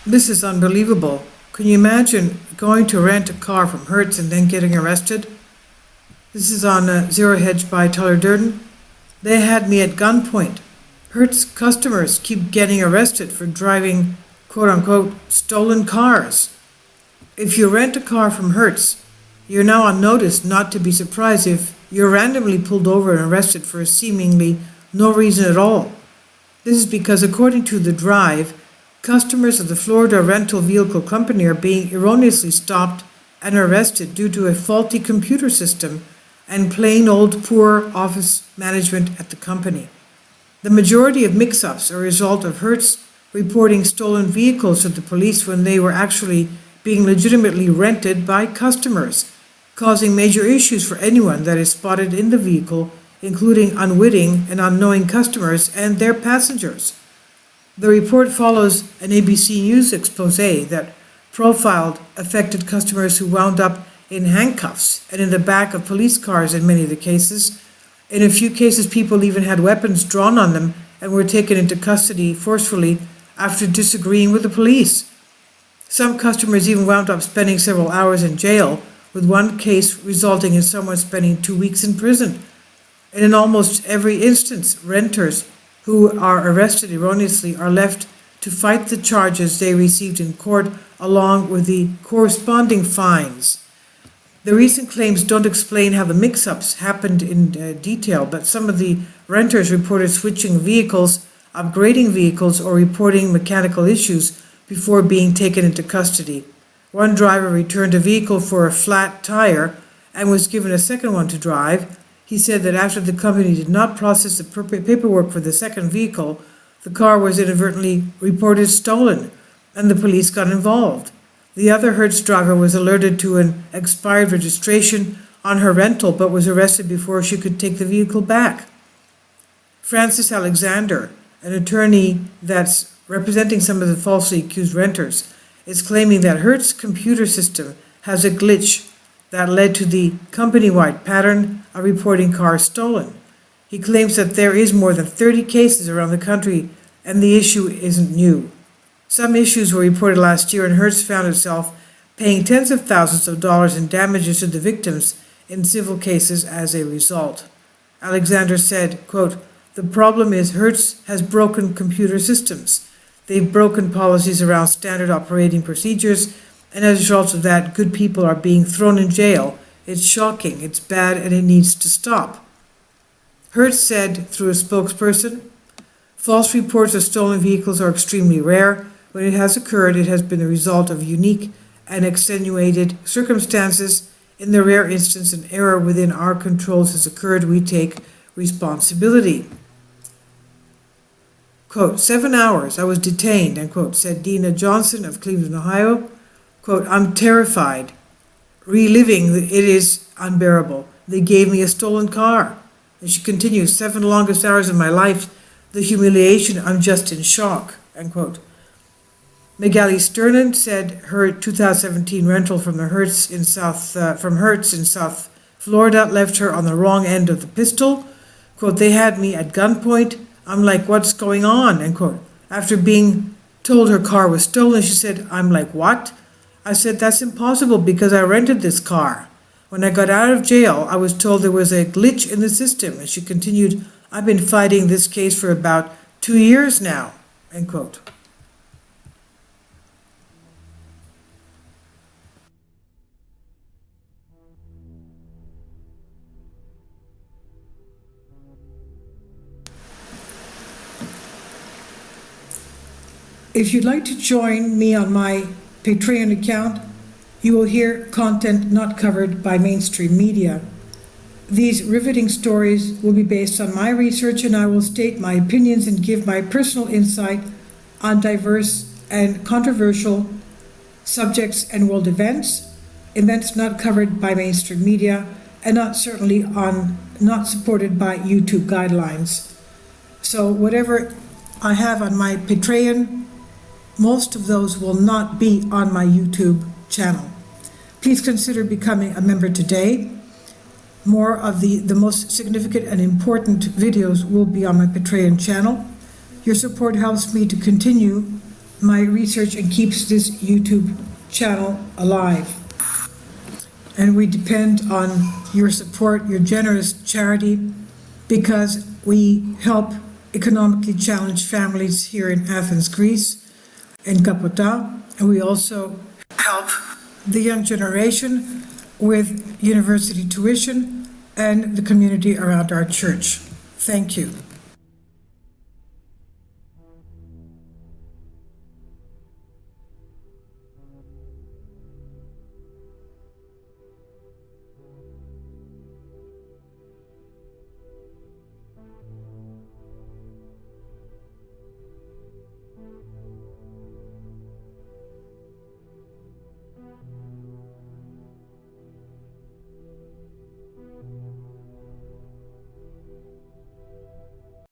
This is unbelievable. Can you imagine going to rent a car from Hertz and then getting arrested? This is on Zero Hedge by Tyler Durden. They had me at gunpoint. Hertz customers keep getting arrested for driving quote-unquote stolen cars. If you rent a car from Hertz, you're now on notice not to be surprised if you're randomly pulled over and arrested for seemingly no reason at all. This is because, according to The Drive, customers of the Florida rental vehicle company are being erroneously stopped and arrested due to a faulty computer system and plain old poor office management at the company. The majority of mix-ups are a result of Hertz reporting stolen vehicles to the police when they were actually being legitimately rented by customers, causing major issues for anyone that is spotted in the vehicle, including unwitting and unknowing customers and their passengers. The report follows an ABC News expose that profiled affected customers who wound up in handcuffs and in the back of police cars in many of the cases. In a few cases, people even had weapons drawn on them and were taken into custody forcefully after disagreeing with the police. Some customers even wound up spending several hours in jail, with one case resulting in someone spending 2 weeks in prison. And in almost every instance, renters who are arrested erroneously are left to fight the charges they received in court along with the corresponding fines. The recent claims don't explain how the mix-ups happened in detail, but some of the renters reported switching vehicles, upgrading vehicles, or reporting mechanical issues before being taken into custody. One driver returned a vehicle for a flat tire and was given a second one to drive. He said that after the company did not process the appropriate paperwork for the second vehicle, the car was inadvertently reported stolen, and the police got involved. The other Hertz driver was alerted to an expired registration on her rental, but was arrested before she could take the vehicle back. Francis Alexander, an attorney that's representing some of the falsely accused renters, is claiming that Hertz computer system has a glitch that led to the company-wide pattern of reporting cars stolen. He claims that there is more than 30 cases around the country and the issue isn't new. Some issues were reported last year and Hertz found itself paying tens of thousands of dollars in damages to the victims in civil cases as a result. Alexander said, quote, "The problem is Hertz has broken computer systems. They've broken policies around standard operating procedures, and as a result of that, good people are being thrown in jail. It's shocking, it's bad, and it needs to stop." Hertz said through a spokesperson, "False reports of stolen vehicles are extremely rare. When it has occurred, it has been the result of unique and extenuated circumstances. In the rare instance an error within our controls has occurred, we take responsibility." Quote, "7 hours I was detained," unquote, said Dina Johnson of Cleveland, Ohio. Quote, "I'm terrified. Reliving it is unbearable. They gave me a stolen car." And she continues, "7 longest hours of my life. The humiliation, I'm just in shock," unquote. Magali Sternan said her 2017 rental from Hertz in South Florida left her on the wrong end of the pistol. Quote, "They had me at gunpoint. I'm like, what's going on?" Unquote. After being told her car was stolen, she said, "I'm like, what?" I said, "That's impossible because I rented this car. When I got out of jail, I was told there was a glitch in the system." And she continued, "I've been fighting this case for about 2 years now," end quote. If you'd like to join me on my Patreon account, you will hear content not covered by mainstream media. These riveting stories will be based on my research, and I will state my opinions and give my personal insight on diverse and controversial subjects and world events not covered by mainstream media, and not supported by YouTube guidelines. So whatever I have on my Patreon, most of those will not be on my YouTube channel. Please consider becoming a member today. More of the most significant and important videos will be on my Patreon channel. Your support helps me to continue my research and keeps this YouTube channel alive. And we depend on your support, your generous charity, because we help economically challenged families here in Athens, Greece, in Kapota, and we also help the young generation with university tuition and the community around our church. Thank you.